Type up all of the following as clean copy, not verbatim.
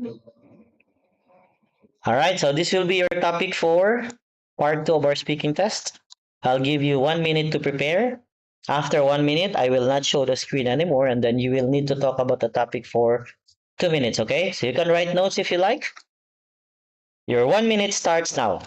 All right, so this will be your topic for part two of our speaking test. I'll give you 1 minute to prepare. After 1 minute, I will not show the screen anymore, and then you will need to talk about the topic for 2 minutes, okay? So you can write notes if you like. Your 1 minute starts now.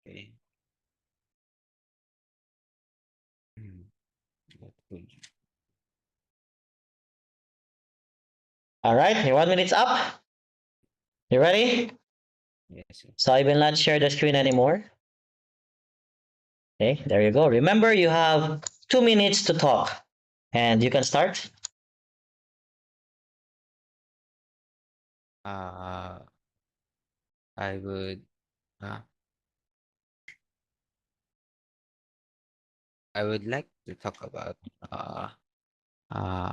Okay. Mm, that's good. All right, your 1 minute's up. You ready? Yes. So I will not share the screen anymore. Okay, there you go. Remember, you have 2 minutes to talk, and you can start. Uh, I would uh, I would like to talk about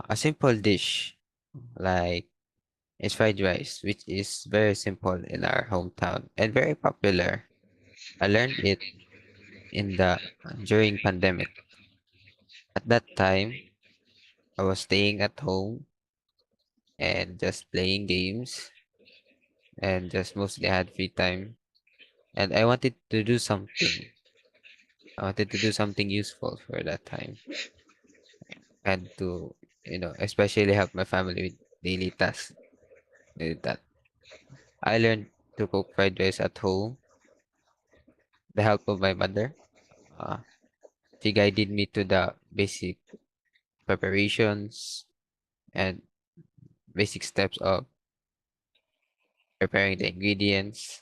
a simple dish like it's fried rice, which is very simple in our hometown and very popular. I learned it in the during pandemic. At that time, I was staying at home and just playing games and just mostly had free time. And I wanted to do something. I wanted to do something useful for that time and to, especially help my family with daily tasks. With that, I learned to cook fried rice at home. The help of my mother. Uh, she guided me to the basic preparations and basic steps of preparing the ingredients,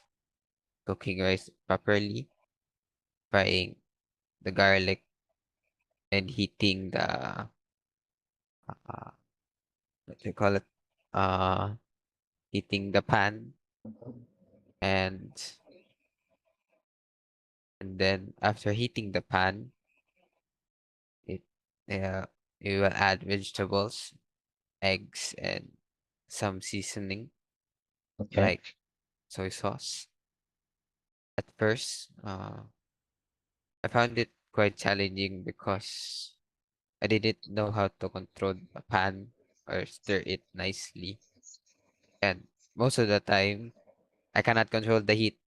cooking rice properly, frying the garlic, and heating the what do you call it? Uh, Heating the pan, and then after heating the pan, it uh, you will add vegetables, eggs, and some seasoning Okay. like soy sauce. At first, I found it quite challenging because I didn't know how to control the pan or stir it nicely. And most of the time, I cannot control the heat.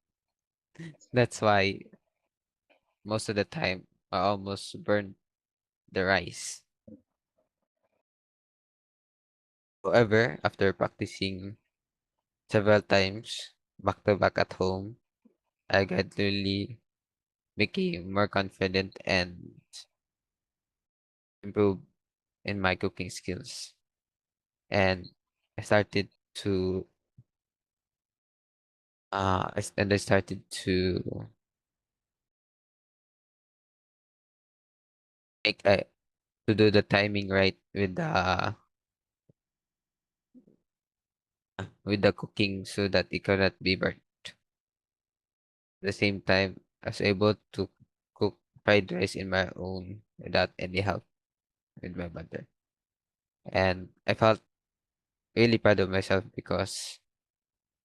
That's why most of the time I almost burned the rice. However, after practicing several times back to back at home, I gradually became more confident and improved in my cooking skills. And I started to I started make to do the timing right with the cooking so that it cannot be burnt. At the same time, I was able to cook fried rice in my own without any help with my mother. And I felt really proud of myself because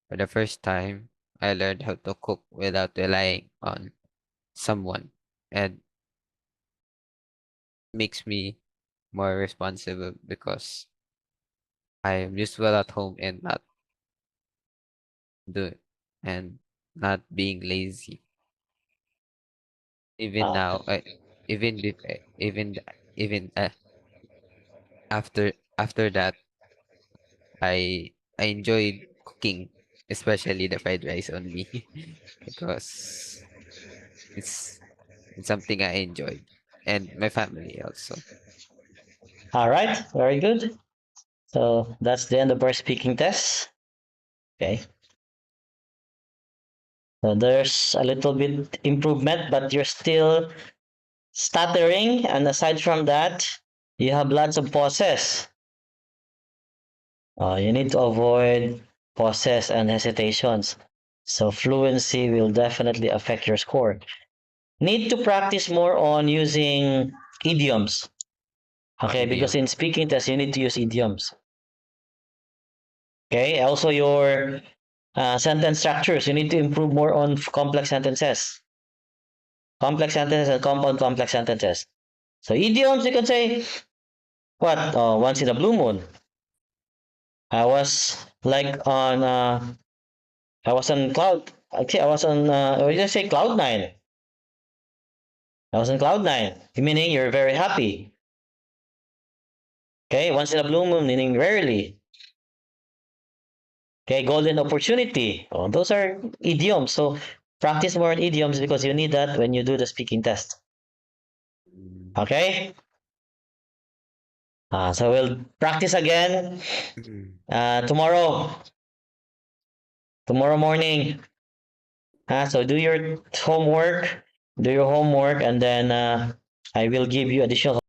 for the first time, I learned how to cook without relying on someone. And makes me more responsible because I am useful at home and not do and not being lazy. Even Uh, now, even bef- even after that, I enjoyed cooking, especially the fried rice only, because it's it's something I enjoyed, and my family also. all right, very good. So that's the end of our speaking test. Okay. So there's a little bit improvement, but you're still stuttering. And aside from that, you have lots of pauses. You need to avoid pauses and hesitations. So fluency will definitely affect your score. Need to practice more on using idioms. Okay, because Idiom. in speaking test, you need to use idioms. Okay, also your sentence structures, you need to improve more on complex sentences. Complex sentences and compound complex sentences. So idioms, you can say, what? Once in a blue moon. I was like on, I was on cloud, actually, I was on, we just say cloud nine. I was on cloud nine, meaning you're very happy. Okay, once in a blue moon, meaning rarely. Okay, golden opportunity. Oh, those are idioms. So practice more on idioms because you need that when you do the speaking test. Mm. Okay? So we'll practice again tomorrow. Tomorrow morning. So do your homework. Do your homework, and then I will give you additional